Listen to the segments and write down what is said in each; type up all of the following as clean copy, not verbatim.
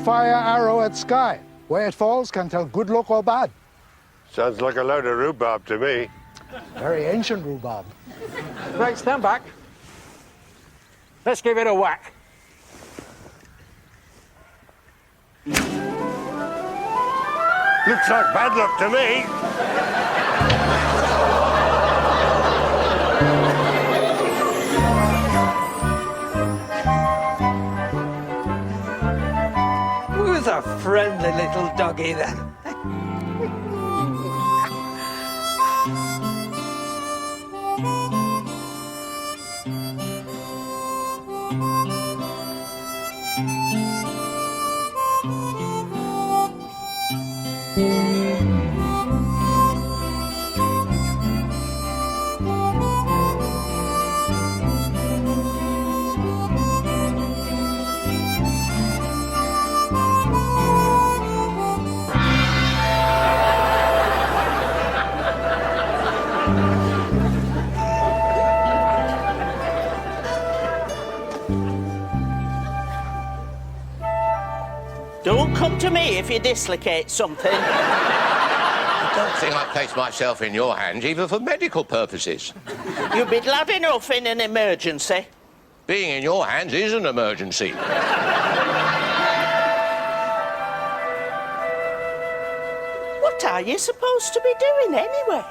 fire arrow at sky. Where it falls can tell good luck or bad. Sounds like a load of rhubarb to me. Very ancient rhubarb. Right, stand back. Let's give it a whack. Looks like bad luck to me. Who's a friendly little doggy then? Don't come to me if you dislocate something. I don't think I'd place myself in your hands, even for medical purposes. You'd be glad enough in an emergency. Being in your hands is an emergency. What are you supposed to be doing anyway?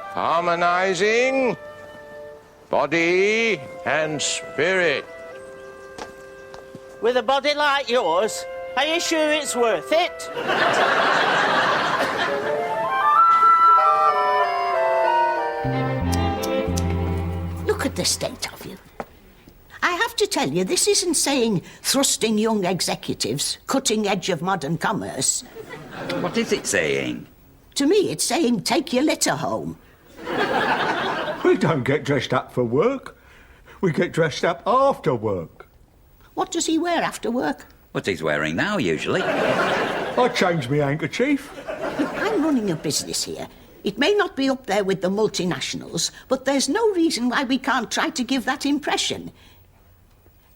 Harmonising body and spirit. With a body like yours, are you sure it's worth it? Look at the state of you. I have to tell you, this isn't saying thrusting young executives, cutting edge of modern commerce. What is it saying? To me, it's saying take your litter home. We don't get dressed up for work. We get dressed up after work. What does he wear after work? What he's wearing now, usually. I change my handkerchief. Look, I'm running a business here. It may not be up there with the multinationals, but there's no reason why we can't try to give that impression.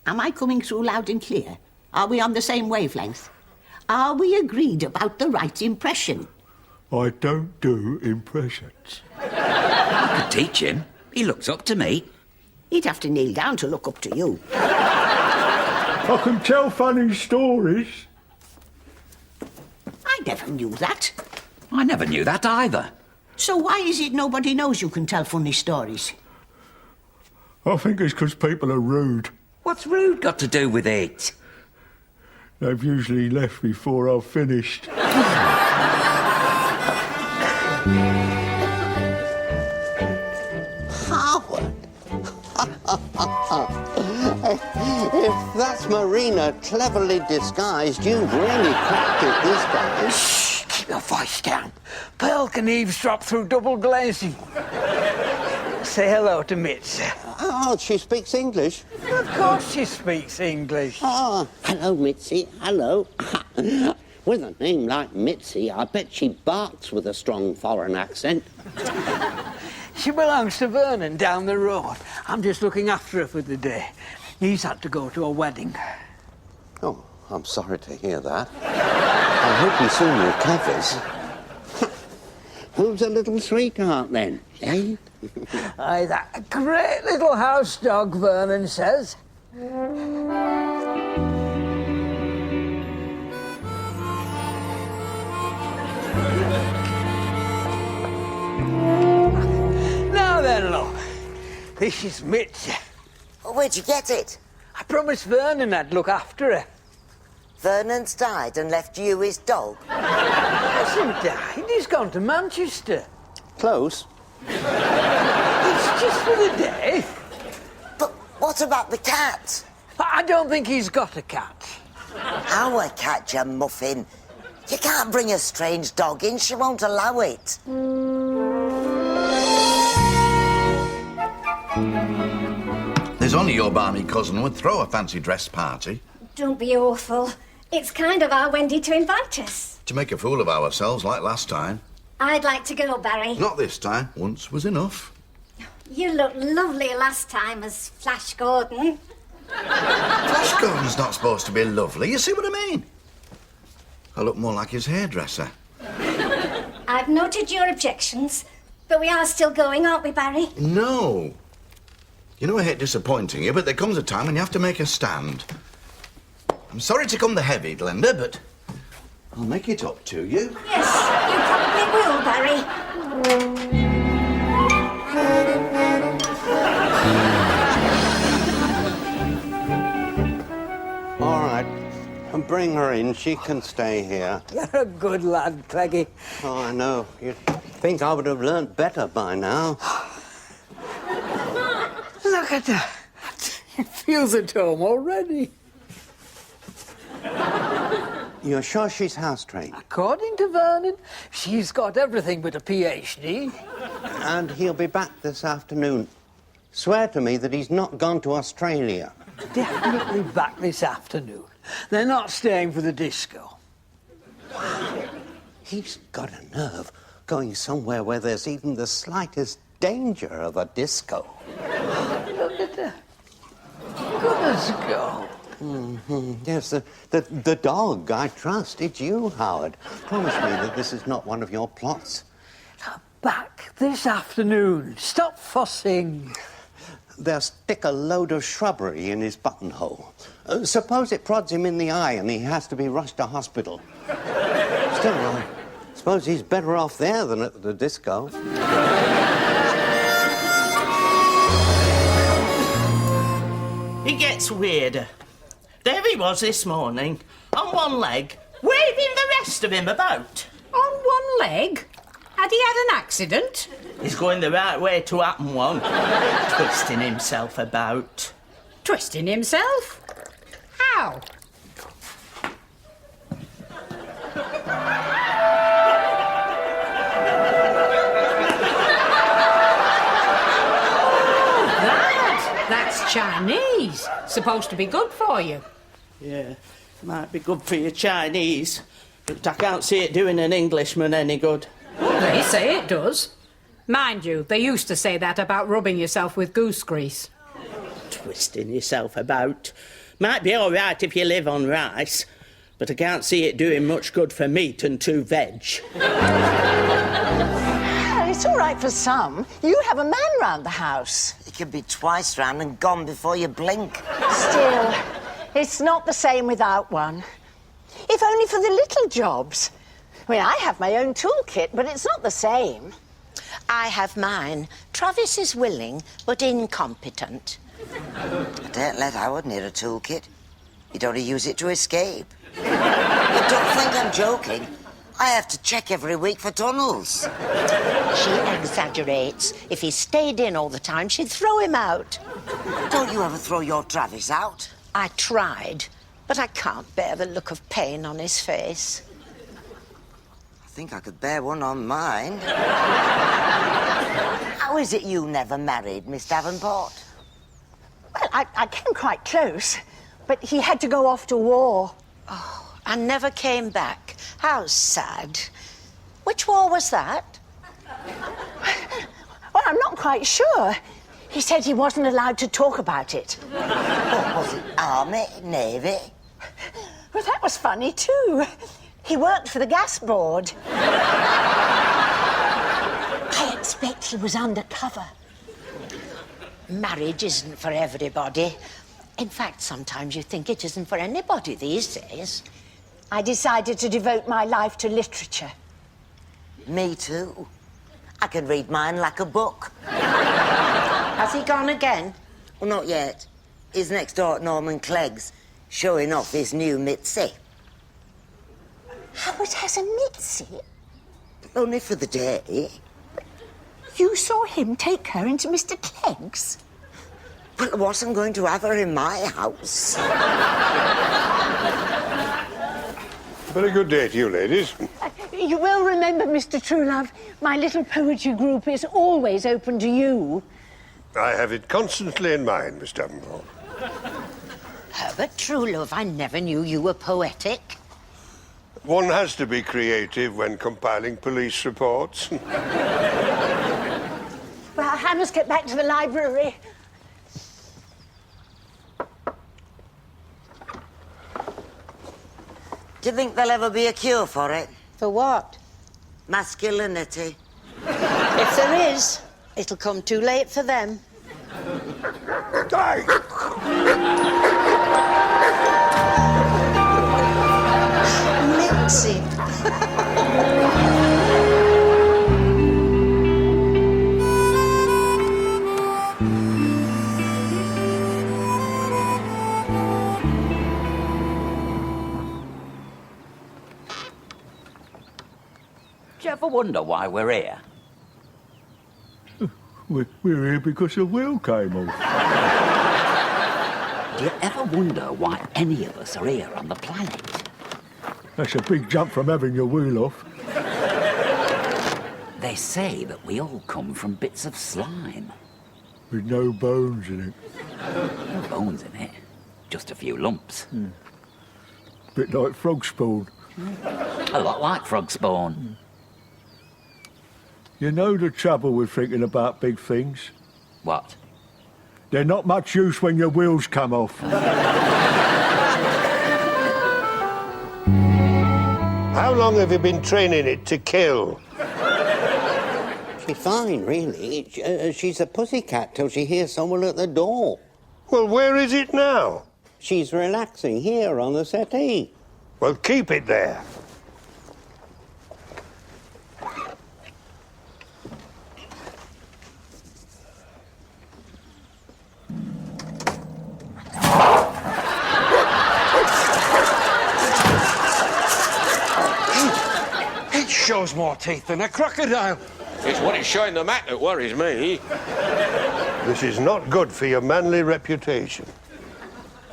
Am I coming through loud and clear? Are we on the same wavelength? Are we agreed about the right impression? I don't do impressions. I could teach him. He looks up to me. He'd have to kneel down to look up to you. I can tell funny stories. I never knew that. I never knew that either. So why is it nobody knows you can tell funny stories? I think it's because people are rude. What's rude got to do with it? They've usually left before I've finished. Howard! If that's Marina cleverly disguised, you've really cracked it this time. Shh! Keep your voice down. Pearl can eavesdrop through double glazing. Say hello to Mitzi. Oh, she speaks English. Of course she speaks English. Oh, hello, Mitzi. Hello. With a name like Mitzi, I bet she barks with a strong foreign accent. She belongs to Vernon down the road. I'm just looking after her for the day. He's had to go to a wedding. Oh, I'm sorry to hear that. I hope he soon recovers. Who's the little sweetheart, then, eh? Aye, that great little house dog, Vernon says. Now then, look. This is Mitzi. Where'd you get it? I promised Vernon I'd look after her. Vernon's died and left you his dog? He hasn't died. He's gone to Manchester. Close. It's just for the day. But what about the cat? I don't think he's got a cat. Our cat, you muffin. You can't bring a strange dog in. She won't allow it. There's only your balmy cousin would throw a fancy dress party. Don't be awful. It's kind of our Wendy to invite us. To make a fool of ourselves like last time. I'd like to go, Barry. Not this time. Once was enough. You looked lovely last time as Flash Gordon. Flash Gordon's not supposed to be lovely. You see what I mean? I look more like his hairdresser. I've noted your objections, but we are still going, aren't we, Barry? No. You know I hate disappointing you, but there comes a time when you have to make a stand. I'm sorry to come the heavy, Glenda, but I'll make it up to you. Yes, you probably will, Barry. All right. And bring her in. She can stay here. You're a good lad, Cleggy. Oh, I know. You'd think I would have learnt better by now. Look at her. She feels at home already. You're sure she's house-trained? According to Vernon, she's got everything but a PhD. And he'll be back this afternoon. Swear to me that he's not gone to Australia. Definitely back this afternoon. They're not staying for the disco. He's got a nerve going somewhere where there's even the slightest danger of a disco. Look at her. Good as gold. Mm-hmm. Yes, the dog, I trust. It's you, Howard. Promise me that this is not one of your plots. Back this afternoon. Stop fussing. They'll stick a load of shrubbery in his buttonhole. Suppose it prods him in the eye and he has to be rushed to hospital. Still, I suppose he's better off there than at the disco. It gets weirder. There he was this morning, on one leg, waving the rest of him about. On one leg? Had he had an accident? He's going the right way to happen one. Twisting himself about. Twisting himself? How? That's Chinese. Supposed to be good for you. Yeah, might be good for your Chinese, but I can't see it doing an Englishman any good. They say it does. Mind you, they used to say that about rubbing yourself with goose grease. Twisting yourself about. Might be all right if you live on rice, but I can't see it doing much good for meat and 2 veg. It's all right for some. You have a man round the house. It can be twice round and gone before you blink. Still, it's not the same without one. If only for the little jobs. I mean, I have my own toolkit, but it's not the same. I have mine. Travis is willing, but incompetent. I don't let Howard near a toolkit. He'd only use it to escape. But don't think I'm joking. I have to check every week for tunnels. She exaggerates. If he stayed in all the time, she'd throw him out. Don't you ever throw your Travis out? I tried, but I can't bear the look of pain on his face. I think I could bear one on mine. How is it you never married, Miss Davenport? Well, I came quite close, but he had to go off to war. Oh, and never came back. How sad. Which war was that? Well, I'm not quite sure. He said he wasn't allowed to talk about it. What was it? Army? Navy? Well, that was funny, too. He worked for the gas board. I expect he was undercover. Marriage isn't for everybody. In fact, sometimes you think it isn't for anybody these days. I decided to devote my life to literature. Me too. I can read mine like a book. Has he gone again? Well, not yet. He's next door at Norman Clegg's, showing off his new Mitzi. Howard has a Mitzi? Only for the day. You saw him take her into Mr. Clegg's? Well, I wasn't going to have her in my house. Very good day to you, ladies. You will remember, Mr. Truelove, my little poetry group is always open to you. I have it constantly in mind, Miss Davenport. Herbert Truelove, I never knew you were poetic. One has to be creative when compiling police reports. Well, I must get back to the library. Do you think there'll ever be a cure for it? For what? Masculinity. If there is, it'll come too late for them. Mitzi. Do you ever wonder why we're here? We're here because the wheel came off. Do you ever wonder why any of us are here on the planet? That's a big jump from having your wheel off. They say that we all come from bits of slime. With no bones in it. No bones in it, just a few lumps. Bit like frog spawn. A lot like frog spawn. You know the trouble with thinking about big things? What? They're not much use when your wheels come off. How long have you been training it to kill? She's fine, really. She's a pussycat till she hears someone at the door. Well, where is it now? She's relaxing here on the settee. Well, keep it there. It shows more teeth than a crocodile. It's what it's showing the mat that worries me. This is not good for your manly reputation.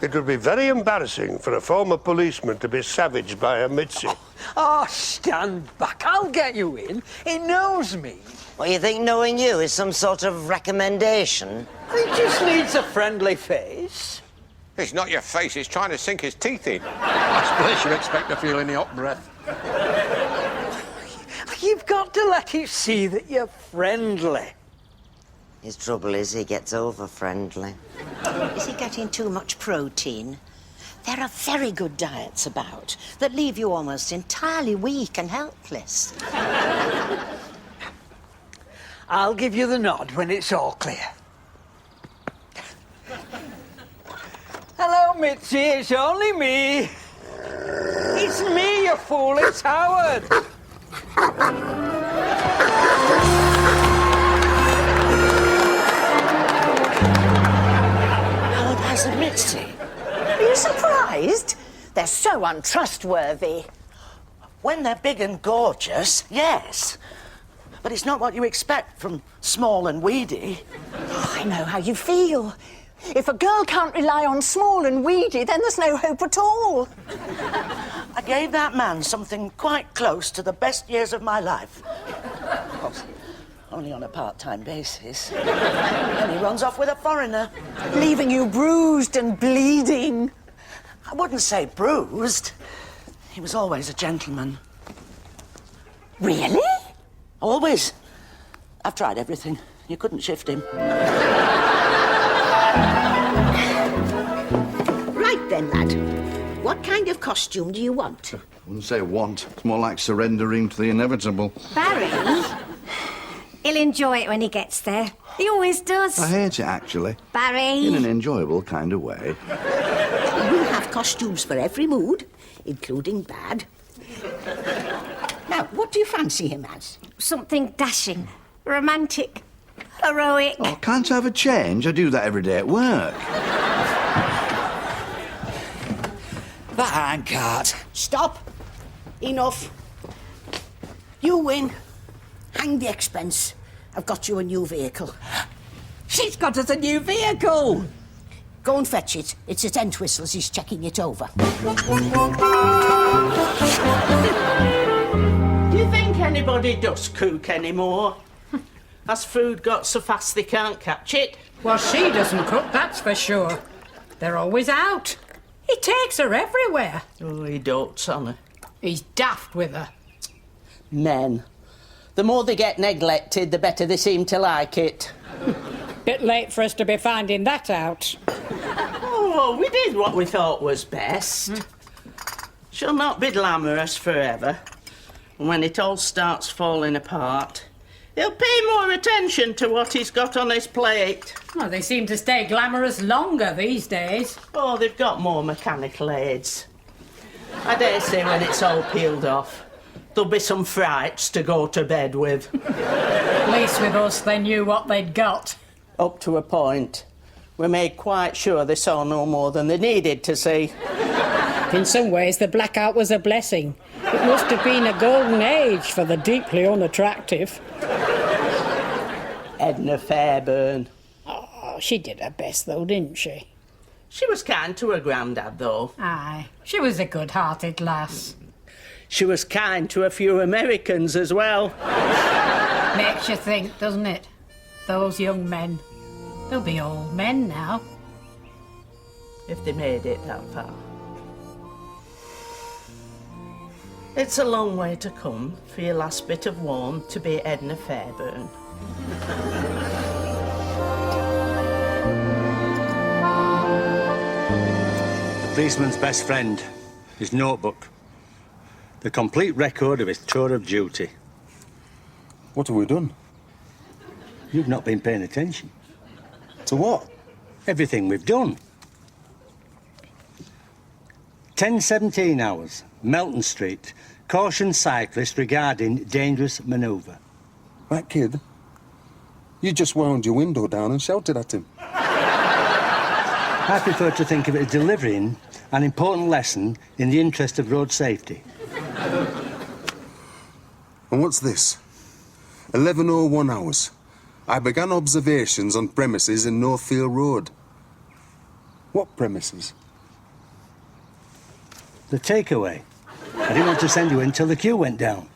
It would be very embarrassing for a former policeman to be savaged by a Mitzi. Oh, stand back. I'll get you in. He knows me. What, you think knowing you is some sort of recommendation? He just needs a friendly face. It's not your face, it's trying to sink his teeth in. I suppose you expect to feel any hot breath. You've got to let him see that you're friendly. His trouble is he gets over-friendly. Is he getting too much protein? There are very good diets about that leave you almost entirely weak and helpless. I'll give you the nod when it's all clear. Hello, Mitzi. It's only me. It's me, you fool. It's Howard. Howard has a Mitzi. Are you surprised? They're so untrustworthy. When they're big and gorgeous, yes. But it's not what you expect from small and weedy. Oh, I know how you feel. If a girl can't rely on small and weedy, then there's no hope at all. I gave that man something quite close to the best years of my life. Of course, only on a part-time basis. And he runs off with a foreigner. Leaving you bruised and bleeding. I wouldn't say bruised. He was always a gentleman. Really? Always. I've tried everything. You couldn't shift him. Right then, lad. What kind of costume do you want? I wouldn't say want. It's more like surrendering to the inevitable. Barry? He'll enjoy it when he gets there. He always does. I hate it, actually. Barry? In an enjoyable kind of way. We'll have costumes for every mood, including bad. Now, what do you fancy him as? Something dashing, romantic, heroic. Oh, can't I have a change? I do that every day at work. The handcart. Stop. Enough. You win. Hang the expense. I've got you a new vehicle. She's got us a new vehicle. Go and fetch it. It's at Entwistle's. He's checking it over. Do you think anybody does cook anymore? Has food got so fast they can't catch it? Well, she doesn't cook, that's for sure. They're always out. He takes her everywhere. Oh, he dotes on her. He's daft with her. Men. The more they get neglected, the better they seem to like it. Bit late for us to be finding that out. Oh, we did what we thought was best. She'll not be glamorous forever. And when it all starts falling apart, he'll pay more attention to what he's got on his plate. Well, they seem to stay glamorous longer these days. Oh, they've got more mechanical aids. I dare say when it's all peeled off, there'll be some frights to go to bed with. At least with us, they knew what they'd got. Up to a point. We made quite sure they saw no more than they needed to see. In some ways, the blackout was a blessing. It must have been a golden age for the deeply unattractive. Edna Fairbairn. Oh, she did her best, though, didn't she? She was kind to her grandad, though. Aye, she was a good-hearted lass. She was kind to a few Americans as well. Makes you think, doesn't it? Those young men. They'll be old men now. If they made it that far. It's a long way to come for your last bit of warmth to be Edna Fairbairn. The policeman's best friend, his notebook. The complete record of his tour of duty. What have we done? You've not been paying attention. To what? Everything we've done. 10:17 hours, Melton Street. Caution cyclist regarding dangerous manoeuvre. That kid? You just wound your window down and shouted at him. I prefer to think of it as delivering an important lesson in the interest of road safety. And what's this? 11:01 hours. I began observations on premises in Northfield Road. What premises? The takeaway. I didn't want to send you in till the queue went down.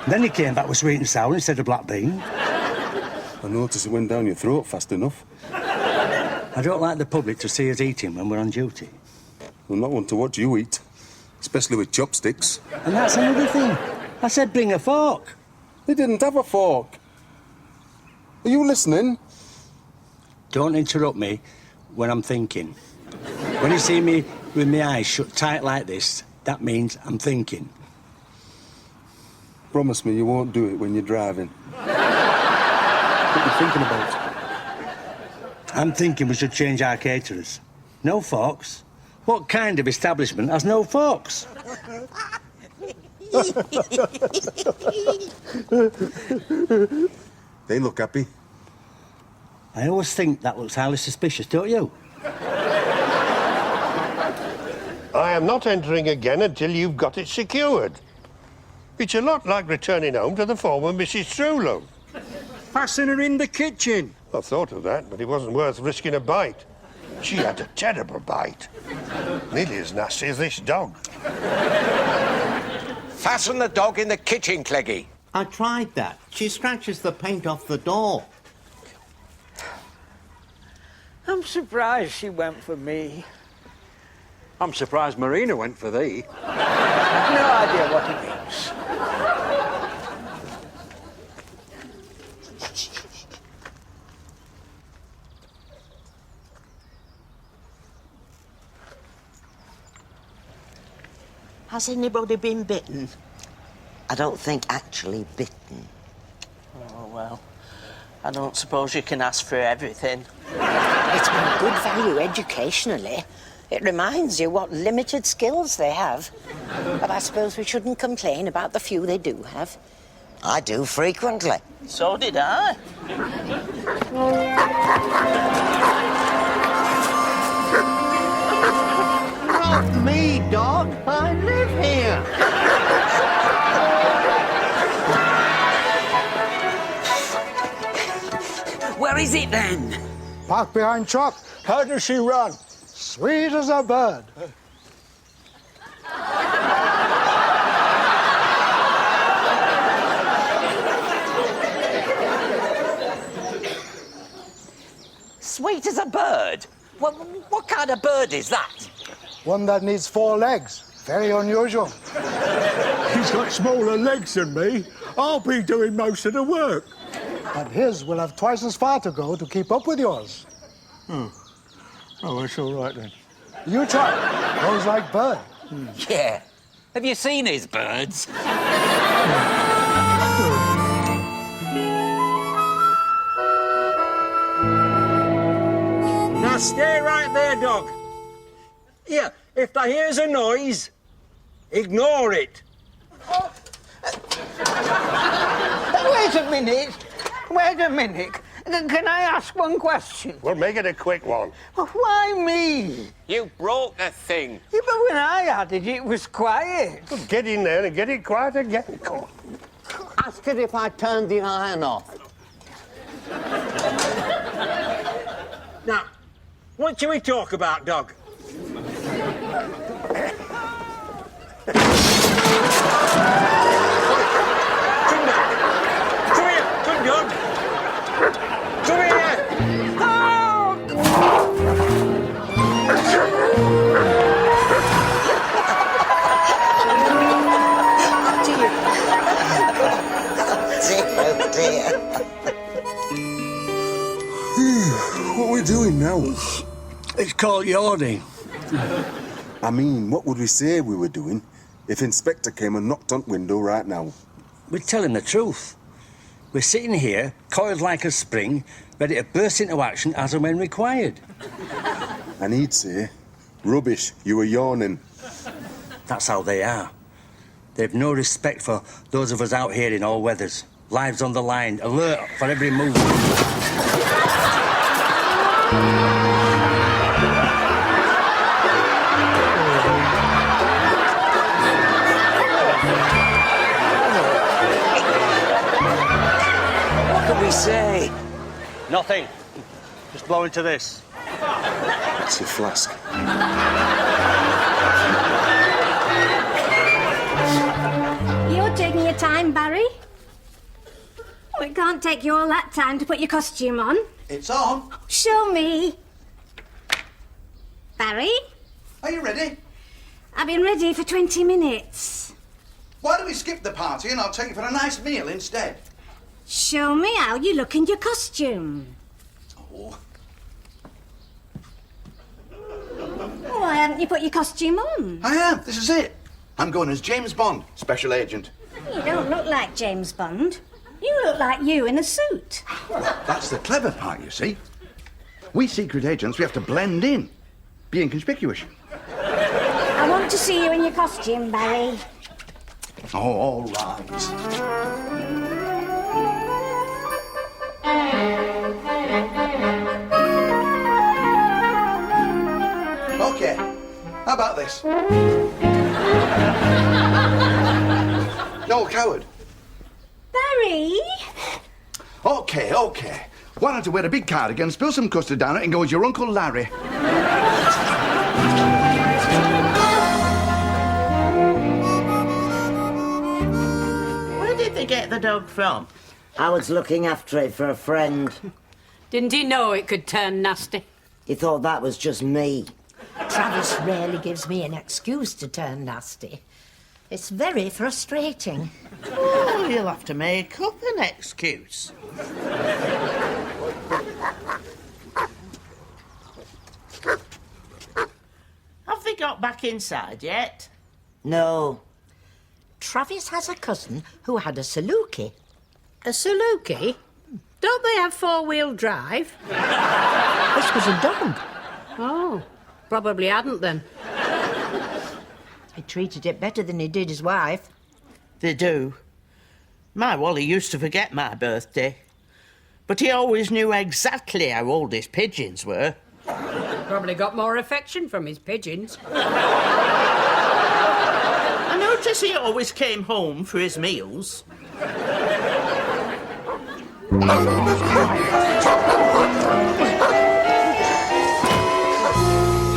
Then he came back with sweet and sour instead of black bean. I noticed it went down your throat fast enough. I don't like the public to see us eating when we're on duty. I'm not one to watch you eat, especially with chopsticks. And that's another thing. I said bring a fork. They didn't have a fork. Are you listening? Don't interrupt me when I'm thinking. When you see me with my eyes shut tight like this, that means I'm thinking. Promise me you won't do it when you're driving. What are you thinking about? I'm thinking we should change our caterers. No forks. What kind of establishment has no forks? They look happy. I always think that looks highly suspicious, don't you? I am not entering again until you've got it secured. It's a lot like returning home to the former Mrs. Trullo. Fasten her in the kitchen. I thought of that, but it wasn't worth risking a bite. She had a terrible bite. Nearly as nasty as this dog. Fasten the dog in the kitchen, Cleggy. I tried that. She scratches the paint off the door. I'm surprised she went for me. I'm surprised Marina went for thee. I've no idea what it means. Has anybody been bitten? I don't think actually bitten. Oh, well, I don't suppose you can ask for everything. It's been good value educationally. It reminds you what limited skills they have. But I suppose we shouldn't complain about the few they do have. I do frequently. So did I. Not me, dog. I live here. Where is it then? Park behind Chuck. How does she run? Sweet as a bird. Sweet as a bird? What kind of bird is that? One that needs 4 legs. Very unusual. He's got smaller legs than me. I'll be doing most of the work. But his will have twice as far to go to keep up with yours. Oh, that's all right then. You try. Goes like bird. Yeah, Have you seen his birds? Now stay right there, dog. Here, if they hears a noise, ignore it. Wait a minute. Wait a minute. Can I ask one question? Well, make it a quick one. Well, why me? You broke the thing. Yeah, but when I had it, it was quiet. Well, get in there and get it quiet again. Come on. Ask her if I turned the iron off. Now, what shall we talk about, dog? Come here, good dog. Come here. Dear, dear. What are we doing now? It's called yawning. I mean, what would we say we were doing if Inspector came and knocked on the window right now? We're telling the truth. We're sitting here, coiled like a spring, ready to burst into action as and when required. And he'd say, rubbish, you were yawning. That's how they are. They've no respect for those of us out here in all weathers. Lives on the line, alert for every move. What can we say? Nothing. Just blow into this. It's your flask. You're taking your time, Barry. Oh, it can't take you all that time to put your costume on. It's on. Show me. Barry, Are you ready? I've been ready for 20 minutes. Why don't we skip the party and I'll take you for a nice meal instead? Show me how you look in your costume. Oh. Why haven't you put your costume on? I am. This is it. I'm going as James Bond, Special Agent. You don't look like James Bond. You look like you in a suit. That's the clever part, you see. We secret agents, we have to blend in, be inconspicuous. I want to see you in your costume, Barry. Oh, all right. Okay, how about this? No, coward. Barry? Okay. Why don't you wear a big cardigan, spill some custard down it, and go as your Uncle Larry? Where did they get the dog from? I was looking after it for a friend. Didn't he know it could turn nasty? He thought that was just me. Travis rarely gives me an excuse to turn nasty. It's very frustrating. Oh, you'll have to make up an excuse. Have they got back inside yet? No. Travis has a cousin who had a Saluki. A Saluki? Don't they have four-wheel drive? This was a dog. Oh, probably hadn't then. He treated it better than he did his wife. They do. My Wally used to forget my birthday. But he always knew exactly how old his pigeons were. Probably got more affection from his pigeons. I noticed he always came home for his meals.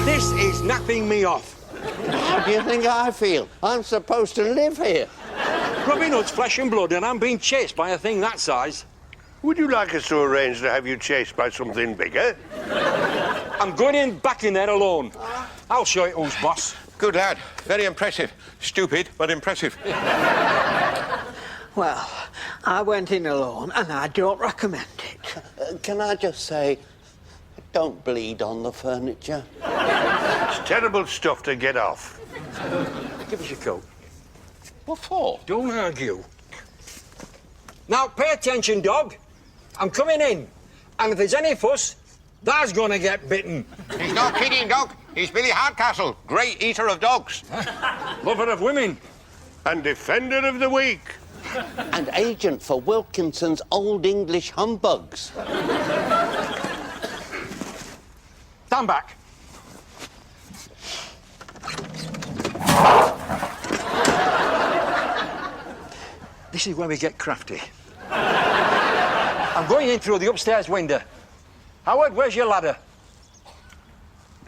This is napping me off. How do you think I feel? I'm supposed to live here. Robin Hood's flesh and blood, and I'm being chased by a thing that size. Would you like us to arrange to have you chased by something bigger? I'm going back in there alone. I'll show it who's boss. Good lad. Very impressive. Stupid, but impressive. Well, I went in alone and I don't recommend it. Can I just say, don't bleed on the furniture? It's terrible stuff to get off. Give us your coat. What for? Don't argue. Now, pay attention, dog. I'm coming in. And if there's any fuss, that's going to get bitten. He's not kidding, Doc. He's Billy Hardcastle, great eater of dogs. Lover of women. And defender of the weak. And agent for Wilkinson's Old English humbugs. Stand back. This is where we get crafty. I'm going in through the upstairs window. Howard, where's your ladder?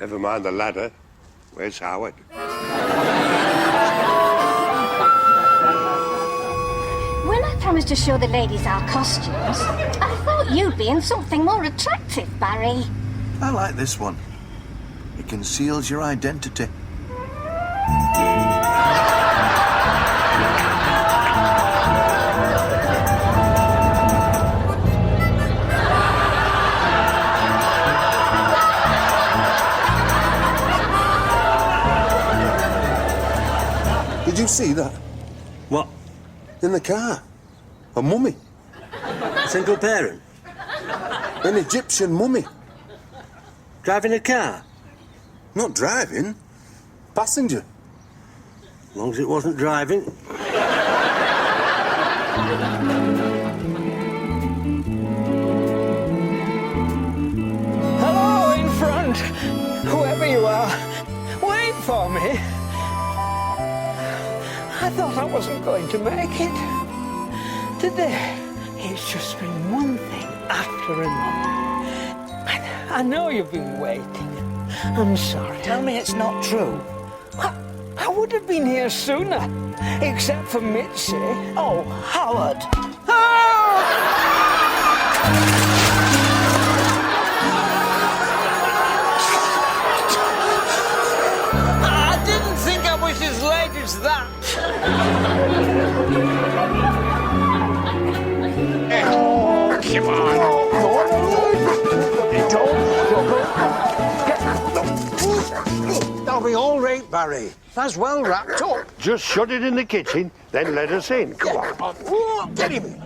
Never mind the ladder. Where's Howard? When I promised to show the ladies our costumes, I thought you'd be in something more attractive, Barry. I like this one. It conceals your identity. Did you see that? What? In the car. A mummy. Single parent? An Egyptian mummy. Driving a car? Not driving. Passenger. As long as it wasn't driving. Hello, in front. Whoever you are, wait for me. I thought I wasn't going to make it. Today, it's just been one thing after another. I know you've been waiting. I'm sorry. Tell me it's not true. I would have been here sooner, except for Mitzi. Oh, Howard. I didn't think I was as late as that. Come on. That'll be all right, Barry. That's well wrapped up. Just shut it in the kitchen, then let us in. Come on. Oh, get him.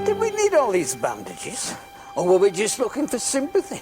Did we need all these bandages? Or were we just looking for sympathy?